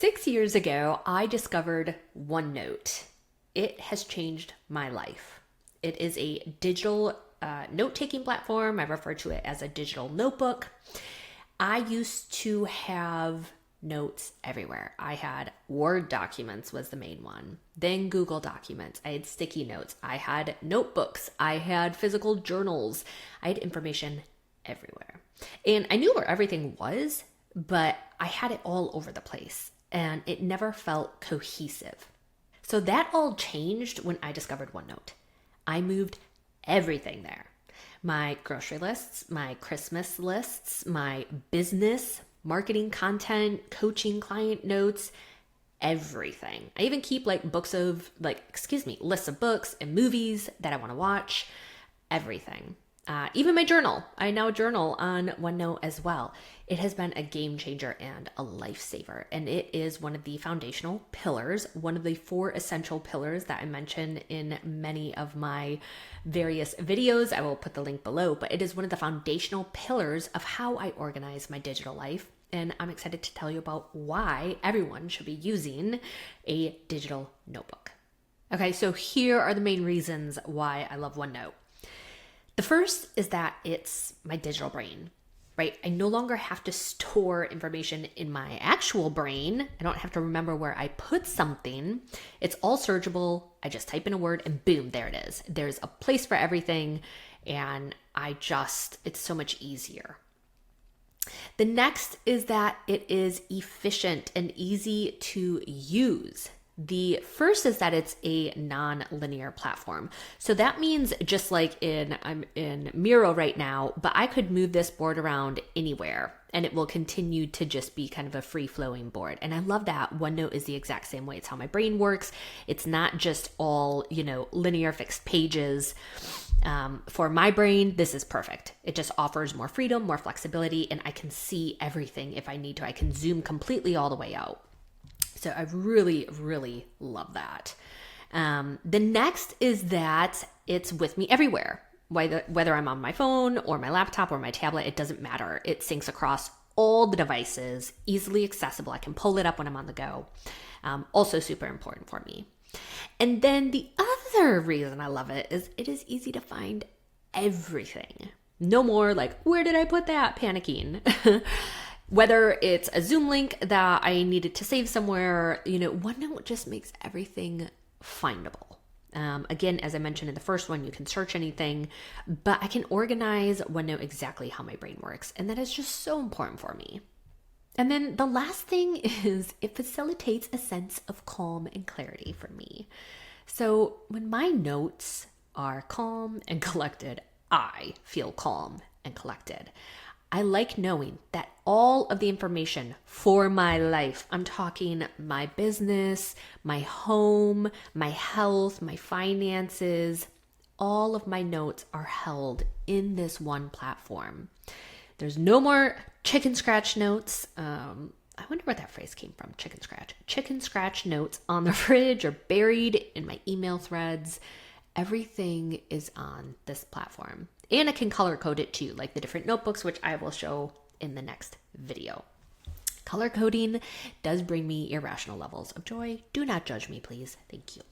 6 years ago, I discovered OneNote. It has changed my life. It is a digital note-taking platform. I refer to it as a digital notebook. I used to have notes everywhere. I had Word documents was the main one. Then Google Documents. I had sticky notes. I had notebooks. I had physical journals. I had information everywhere. And I knew where everything was, but I had it all over the place and it never felt cohesive. So that all changed when I discovered OneNote. I moved everything there. My grocery lists, my Christmas lists, my business, marketing content, coaching client notes, everything. I even keep lists of books and movies that I want to watch, everything. Even my journal. I now journal on OneNote as well. It has been a game changer and a lifesaver. And it is one of the foundational pillars, one of the 4 essential pillars that I mention in many of my various videos. I will put the link below, but it is one of the foundational pillars of how I organize my digital life. And I'm excited to tell you about why everyone should be using a digital notebook. Okay, so here are the main reasons why I love OneNote. The first is that it's my digital brain, right? I no longer have to store information in my actual brain. I don't have to remember where I put something. It's all searchable. I just type in a word and boom, there it is. There's a place for everything. And it's so much easier. The next is that it is efficient and easy to use. The first is that it's a non-linear platform. So that means just like I'm in Miro right now, but I could move this board around anywhere and it will continue to just be kind of a free-flowing board. And I love that OneNote is the exact same way. It's how my brain works. It's not just all, linear fixed pages. For my brain, this is perfect. It just offers more freedom, more flexibility, and I can see everything if I need to. I can zoom completely all the way out. So I really, really love that. The next is that it's with me everywhere. Whether I'm on my phone or my laptop or my tablet, it doesn't matter. It syncs across all the devices, easily accessible. I can pull it up when I'm on the go. Also super important for me. And then the other reason I love it is easy to find everything. No more like, where did I put that? Panicking. Whether it's a Zoom link that I needed to save somewhere, OneNote just makes everything findable. Again, as I mentioned in the first one, you can search anything, but I can organize OneNote exactly how my brain works. And that is just so important for me. And then the last thing is it facilitates a sense of calm and clarity for me. So when my notes are calm and collected, I feel calm and collected. I like knowing that all of the information for my life, I'm talking my business, my home, my health, my finances, all of my notes are held in this one platform. There's no more chicken scratch notes. I wonder where that phrase came from, chicken scratch. Chicken scratch notes on the fridge or buried in my email threads. Everything is on this platform. And I can color code it too, like the different notebooks, which I will show in the next video. Color coding does bring me irrational levels of joy. Do not judge me, please. Thank you.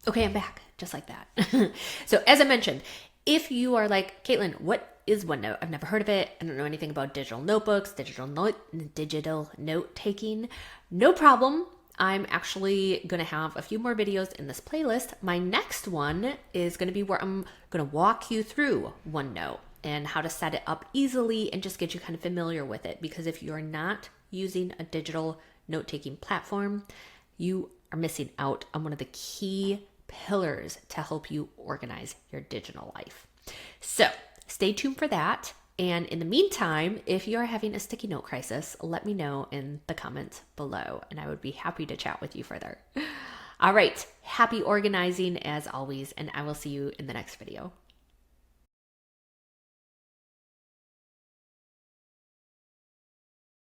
Okay, I'm back, just like that. So as I mentioned, if you are like, Caitlin, what is OneNote? I've never heard of it. I don't know anything about digital notebooks, digital note taking. No problem. I'm actually going to have a few more videos in this playlist. My next one is going to be where I'm going to walk you through OneNote and how to set it up easily and just get you kind of familiar with it. Because if you're not using a digital note-taking platform, you are missing out on one of the key pillars to help you organize your digital life. So stay tuned for that. And in the meantime, if you are having a sticky note crisis, let me know in the comments below, and I would be happy to chat with you further. All right, happy organizing as always, and I will see you in the next video.